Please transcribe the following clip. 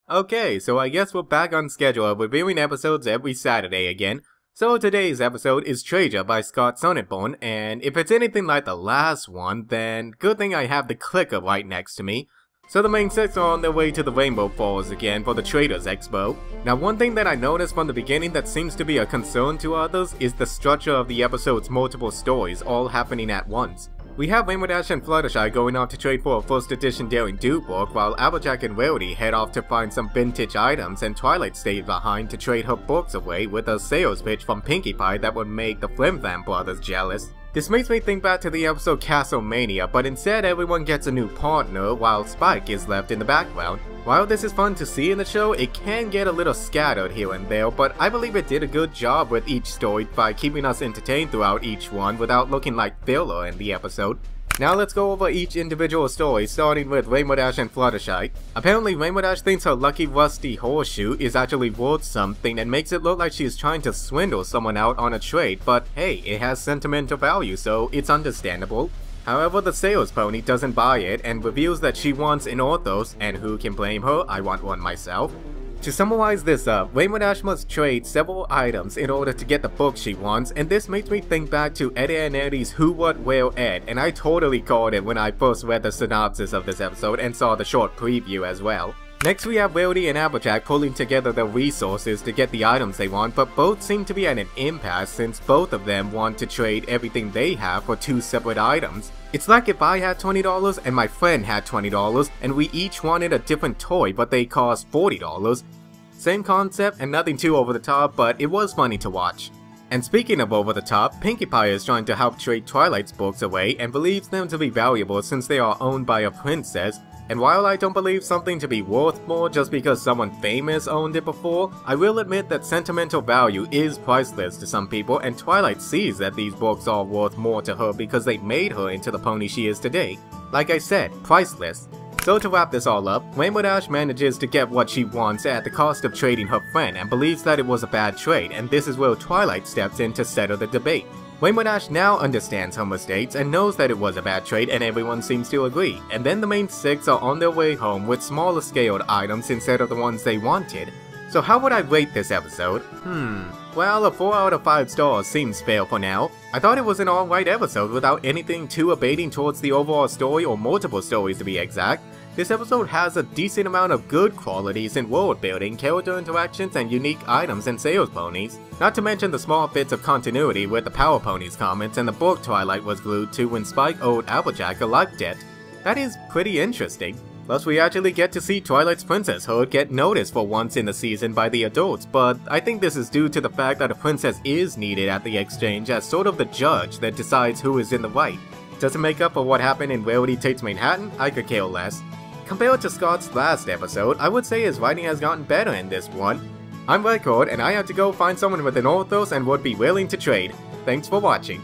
Okay, so I guess we're back on schedule of reviewing episodes every Saturday again. So today's episode is Treasure by Scott Sonneborn, and if it's anything like the last one, then good thing I have the clicker right next to me. So the main six are on their way to the Rainbow Falls again for the Traders Expo. Now one thing that I noticed from the beginning that seems to be a concern to others is the structure of the episode's multiple stories all happening at once. We have Rainbow Dash and Fluttershy going out to trade for a first edition Daring Do book, while Applejack and Rarity head off to find some vintage items, and Twilight stays behind to trade her books away with a sales pitch from Pinkie Pie that would make the Flim Flam brothers jealous. This makes me think back to the episode Castlemania, but instead everyone gets a new partner while Spike is left in the background. While this is fun to see in the show, it can get a little scattered here and there, but I believe it did a good job with each story by keeping us entertained throughout each one without looking like filler in the episode. Now let's go over each individual story, starting with Rainbow Dash and Fluttershy. Apparently Rainbow Dash thinks her lucky rusty horseshoe is actually worth something and makes it look like she is trying to swindle someone out on a trade, but hey, it has sentimental value, so it's understandable. However, the sales pony doesn't buy it and reveals that she wants an Orthos, and who can blame her? I want one myself. To summarize this up, Rainbow Dash must trade several items in order to get the book she wants, and this makes me think back to Eddie and Eddie's Who What Where Ed, and I totally called it when I first read the synopsis of this episode and saw the short preview as well. Next we have Rarity and Applejack pulling together their resources to get the items they want, but both seem to be at an impasse since both of them want to trade everything they have for two separate items. It's like if I had $20 and my friend had $20 and we each wanted a different toy but they cost $40. Same concept and nothing too over the top, but it was funny to watch. And speaking of over the top, Pinkie Pie is trying to help trade Twilight's books away and believes them to be valuable since they are owned by a princess. And while I don't believe something to be worth more just because someone famous owned it before, I will admit that sentimental value is priceless to some people, and Twilight sees that these books are worth more to her because they made her into the pony she is today. Like I said, priceless. So to wrap this all up, Rainbow Dash manages to get what she wants at the cost of trading her friend and believes that it was a bad trade, and this is where Twilight steps in to settle the debate. Rainbow Dash now understands her mistakes and knows that it was a bad trade, and everyone seems to agree, and then the main six are on their way home with smaller scaled items instead of the ones they wanted. So how would I rate this episode? Well, a 4 out of 5 stars seems fair for now. I thought it was an alright episode without anything too abating towards the overall story, or multiple stories to be exact. This episode has a decent amount of good qualities in world building, character interactions, and unique items and sales ponies. Not to mention the small bits of continuity with the Power Ponies comments and the book Twilight was glued to when Spike owed Applejack a life debt. That is pretty interesting. Plus we actually get to see Twilight's princess hood get noticed for once in the season by the adults, but I think this is due to the fact that a princess is needed at the exchange as sort of the judge that decides who is in the right. Does it make up for what happened in Rarity Takes Manhattan? I could care less. Compared to Scott's last episode, I would say his writing has gotten better in this one. I'm Record, and I have to go find someone with an Orthos and would be willing to trade. Thanks for watching.